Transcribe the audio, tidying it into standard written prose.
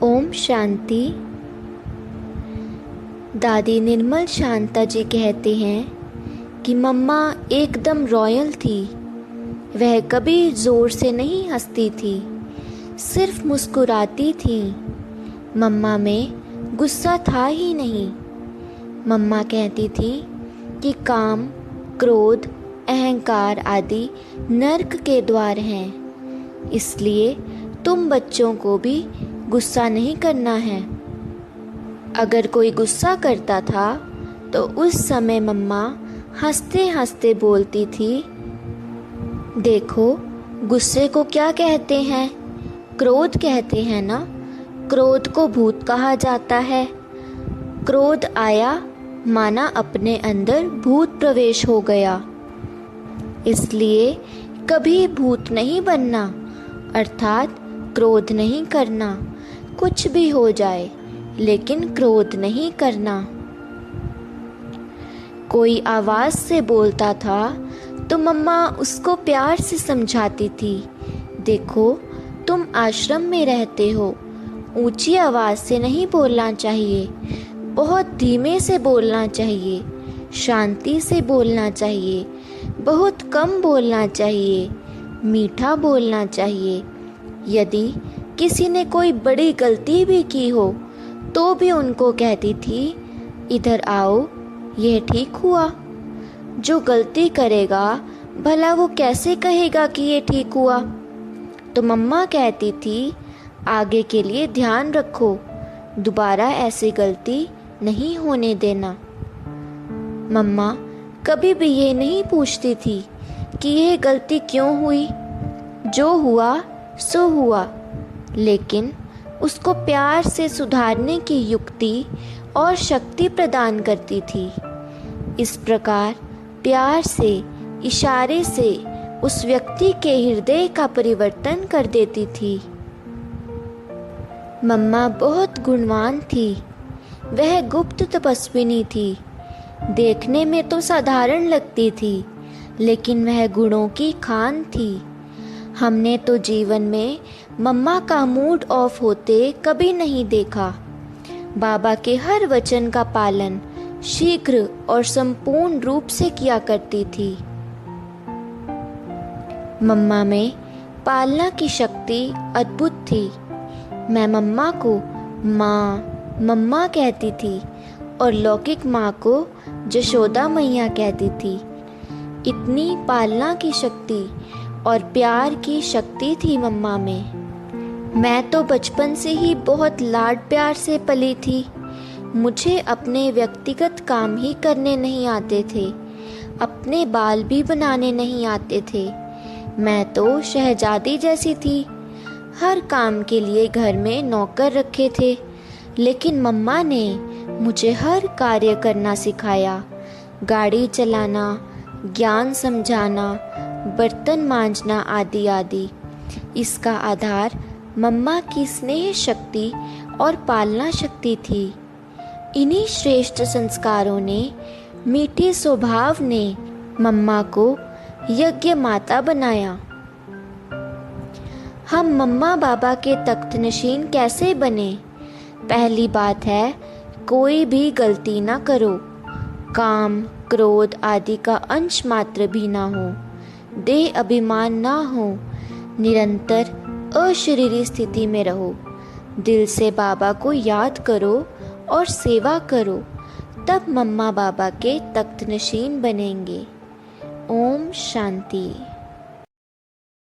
ओम शांति। दादी निर्मल शांता जी कहते हैं कि मम्मा एकदम रॉयल थी। वह कभी ज़ोर से नहीं हंसती थी, सिर्फ मुस्कुराती थी। मम्मा में गुस्सा था ही नहीं। मम्मा कहती थी कि काम, क्रोध, अहंकार आदि नर्क के द्वार हैं, इसलिए तुम बच्चों को भी गुस्सा नहीं करना है। अगर कोई गुस्सा करता था तो उस समय मम्मा हंसते हंसते बोलती थी, देखो गुस्से को क्या कहते हैं, क्रोध कहते हैं ना। क्रोध को भूत कहा जाता है। क्रोध आया माना अपने अंदर भूत प्रवेश हो गया। इसलिए कभी भूत नहीं बनना, अर्थात क्रोध नहीं करना। कुछ भी हो जाए लेकिन क्रोध नहीं करना। कोई आवाज़ से बोलता था तो मम्मा उसको प्यार से समझाती थी, देखो तुम आश्रम में रहते हो, ऊंची आवाज़ से नहीं बोलना चाहिए, बहुत धीमे से बोलना चाहिए, शांति से बोलना चाहिए, बहुत कम बोलना चाहिए, मीठा बोलना चाहिए। यदि किसी ने कोई बड़ी गलती भी की हो तो भी उनको कहती थी, इधर आओ, यह ठीक हुआ। जो गलती करेगा भला वो कैसे कहेगा कि ये ठीक हुआ। तो मम्मा कहती थी, आगे के लिए ध्यान रखो, दोबारा ऐसी गलती नहीं होने देना। मम्मा कभी भी ये नहीं पूछती थी कि यह गलती क्यों हुई, जो हुआ सो हुआ, लेकिन उसको प्यार से सुधारने की युक्ति और शक्ति प्रदान करती थी। इस प्रकार प्यार से, इशारे से उस व्यक्ति के हृदय का परिवर्तन कर देती थी। मम्मा बहुत गुणवान थी। वह गुप्त तपस्विनी थी। देखने में तो साधारण लगती थी, लेकिन वह गुणों की खान थी। हमने तो जीवन में मम्मा का मूड ऑफ होते कभी नहीं देखा। बाबा के हर वचन का पालन शीघ्र और संपूर्ण रूप से किया करती थी। मम्मा में पालना की शक्ति अद्भुत थी। मैं मम्मा को माँ, मम्मा कहती थी और लौकिक माँ को जशोदा मैया कहती थी। इतनी पालना की शक्ति और प्यार की शक्ति थी मम्मा में। मैं तो बचपन से ही बहुत लाड प्यार से पली थी। मुझे अपने व्यक्तिगत काम ही करने नहीं आते थे, अपने बाल भी बनाने नहीं आते थे। मैं तो शहजादी जैसी थी। हर काम के लिए घर में नौकर रखे थे, लेकिन मम्मा ने मुझे हर कार्य करना सिखाया, गाड़ी चलाना, ज्ञान समझाना, बर्तन मांजना आदि आदि। इसका आधार मम्मा की स्नेह शक्ति और पालना शक्ति थी। इन्हीं श्रेष्ठ संस्कारों ने, मीठे स्वभाव ने मम्मा को यज्ञ माता बनाया। हम मम्मा बाबा के तख्त नशीन कैसे बने? पहली बात है, कोई भी गलती ना करो, काम, क्रोध आदि का अंश मात्र भी ना हो, देह अभिमान ना हो, निरंतर अशरीरी स्थिति में रहो, दिल से बाबा को याद करो और सेवा करो, तब मम्मा बाबा के तख्त नशीन बनेंगे। ओम शांति।